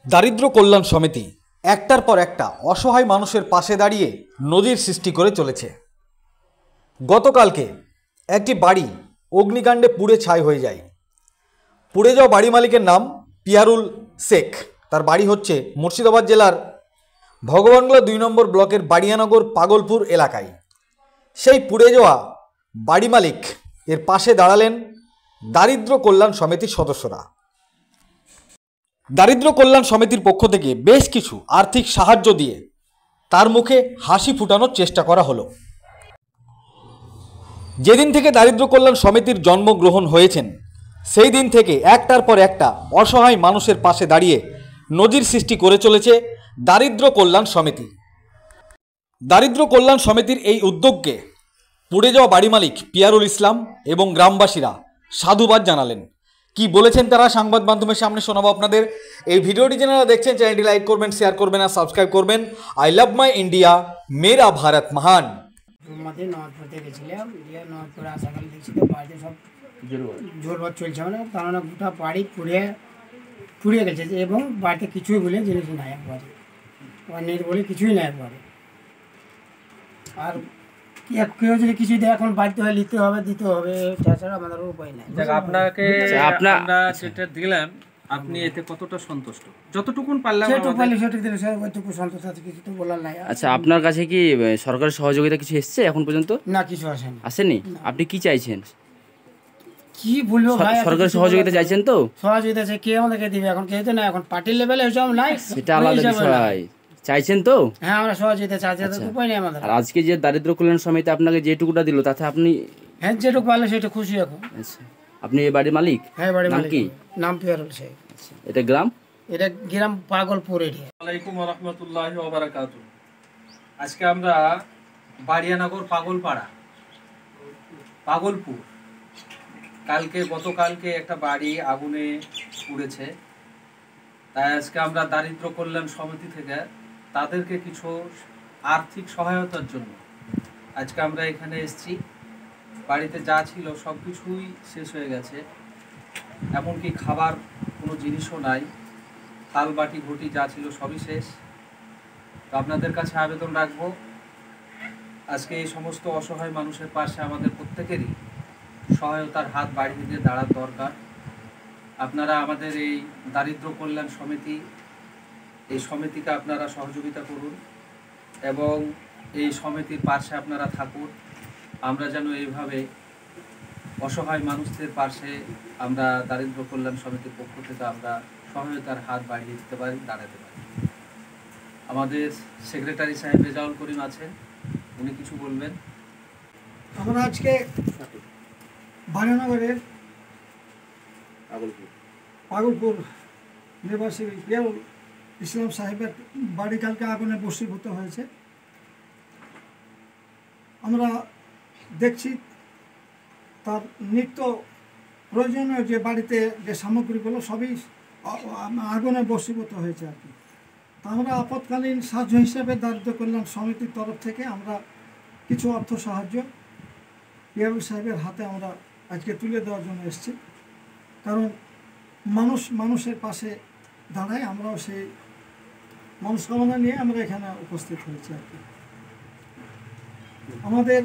দারিদ্র কল্যাণ সমিতি একটার পর একটা অসহায় মানুষের পাশে দাঁড়িয়ে নজির সৃষ্টি করে চলেছে। গতকালকে একটি বাড়ি অগ্নিকাণ্ডে পুড়ে ছাই হয়ে যায়। পুড়ে যাওয়া বাড়ি মালিকের নাম পিয়ারুল শেখ। তার বাড়ি হচ্ছে মুর্শিদাবাদ জেলার ভগবানগোলা ২ নম্বর ব্লকের বাড়িয়ানগর পাগলপুর এলাকায়। সেই পুড়ে যাওয়া বাড়ি মালিক এর পাশে দাঁড়ালেন দারিদ্র কল্যাণ সমিতির সদস্যরা। দারিদ্র কল্যাণ সমিতির পক্ষ থেকে বেশ কিছু আর্থিক সাহায্য দিয়ে তার মুখে হাসি ফুটানোর চেষ্টা করা হলো। যেদিন থেকে দারিদ্র কল্যাণ সমিতির জন্মগ্রহণ হয়েছেন সেই দিন থেকে একটার পর একটা অসহায় মানুষের পাশে দাঁড়িয়ে নজির সৃষ্টি করে চলেছে দারিদ্র কল্যাণ সমিতি। দারিদ্র কল্যাণ সমিতির এই উদ্যোগকে পুড়ে যাওয়া বাড়ি মালিক পিয়ারুল ইসলাম এবং গ্রামবাসীরা সাধুবাদ জানালেন। কি বলেছেন তারা সংবাদ মাধ্যমের সামনে শোনাবো আপনাদের। এই ভিডিওটি যারা দেখছেন চ্যানেলটি লাইক করবেন, শেয়ার করবেন আর সাবস্ক্রাইব করবেন। আই লাভ মাই ইন্ডিয়া, মেরা ভারত মহান। আমাদের নামাজ পড়তে গেছিলাম, দিয়ে নামাজ পড়ে আসাকাল দেখছি তো বাড়িতে সব জোরবাদ চলছে, মানে তার মানে গোটা বাড়ি পুড়ে গেছে এবং বাড়িতে কিছুই বলে জিনিস নাই, একবারে নেট বলে কিছুই নাই একবারে। আর কেউ যদি কিছু দেয় এখন বাড়িতে হয় নিতে হবে, দিতে হবে, তাছাড়া আমাদের উপায় নাই। আপনাকে আমরা সেটা দিলাম, আপনি এতে কতটা সন্তুষ্ট? যতটুকুন পারলাম সেটুকু সন্তুষ্ট আছে, কিছু তো বলার নাই। আচ্ছা, আপনার কাছে কি সরকারের সহযোগিতা কিছু এসছে এখন পর্যন্ত? না, কিছু আসেনি। আসেনি? আপনি কি চাইছেন? কি বলবো ভাই, সরকারের সহযোগিতা চাইছেন তো? সহযোগিতা আছে, কে আমাদেরকে দিবে? এখন কেউ তো না, এখন পার্টির লেভেলে ওইসব নাই, সেটা আলাদা বিষয়। চাইছেন তো? হ্যাঁ, আমরা সহযোগিতা চাইছি, উপায় নেই আমাদের। আর আজকে যে দারিদ্র কল্যাণ সমিতি আপনাকে যেটুকুটা দিল তাতে আপনি? হ্যাঁ, যেটুকু পারলে সেটা খুশি এখন। আচ্ছা, আপনি এই বাড়ির মালিক? হ্যাঁ, বাড়ির নাম মালিক। কি? নাম পিয়ারুল শেখ। এটা গ্রাম? এটা গ্রাম পাগলপুর এরিয়া। আসসালামু আলাইকুম ওয়া রাহমাতুল্লাহি ওয়া বারাকাতুহু। আজকে আমরা বাড়িয়ানগর পাগলপুর গতকালকে একটা বাড়ি আগুনে পুড়েছে। তাই আজকে আমরা দারিদ্র কল্যাণ সমিতি থেকে তাদেরকে কিছু আর্থিক সহায়তার জন্য আজকে আমরা এখানে এসেছি। বাড়িতে যা ছিল সব কিছুই শেষ হয়ে গেছে, এমনকি খাবার কোনো জিনিসও নাই, থাল বাটি ঘটি যা ছিল সবই শেষ। তো আপনাদের কাছে আবেদন রাখবো, আজকে এই সমস্ত অসহায় মানুষের পাশে আমাদের প্রত্যেকেরই সহায়তার হাত বাড়িয়ে দিয়ে দাঁড়ার দরকার। আপনারা আমাদের এই দারিদ্র কল্যাণ সমিতিকে আপনারা সহযোগিতা করুন এবং এই সমিতির পাশে আপনারা থাকুন। আমরা যেন এইভাবে অসহায় মানুষদের পাশে আমরা দারিদ্র কল্যাণ সমিতির পক্ষ থেকে আমরা সহায়তার হাত বাড়িয়ে দিতে পারি, দাঁড়াতে পারি। আমাদের সেক্রেটারি সাহেব রেজাউল করিম আছেন, উনি কিছু বলবেন। আমরা আজকে বাড়িয়ানগরের পাগলপুর নিবাসী পিয়ারুল ইসলাম সাহেবের বাড়ি কালকে আগুনে ভস্মীভূত হয়েছে। আমরা দেখছি তার নিত্য প্রয়োজনীয় যে বাড়িতে যে সামগ্রীগুলো সবই আগুনে ভস্মীভূত হয়েছে আর কি। তা আমরা আপৎকালীন সাহায্য হিসেবে দারিদ্র কল্যাণ সমিতির তরফ থেকে আমরা কিছু অর্থ সাহায্য পিয়ারুল সাহেবের হাতে আমরা আজকে তুলে দেওয়ার জন্য এসেছি। কারণ মানুষের পাশে দাঁড়ায়, আমরাও সেই মনস্কামনা নিয়ে আমরা এখানে উপস্থিত হয়েছি আর কি। আমাদের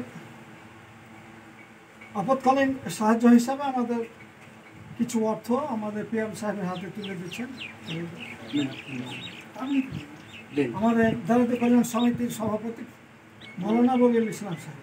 আপৎকালীন সাহায্য হিসাবে আমাদের কিছু অর্থ আমাদের পিয়ারুল সাহেবের হাতে তুলে দিচ্ছেন আমাদের দারিদ্র কল্যাণ সমিতির সভাপতি মৌলানা রবিউল ইসলাম সাহেব।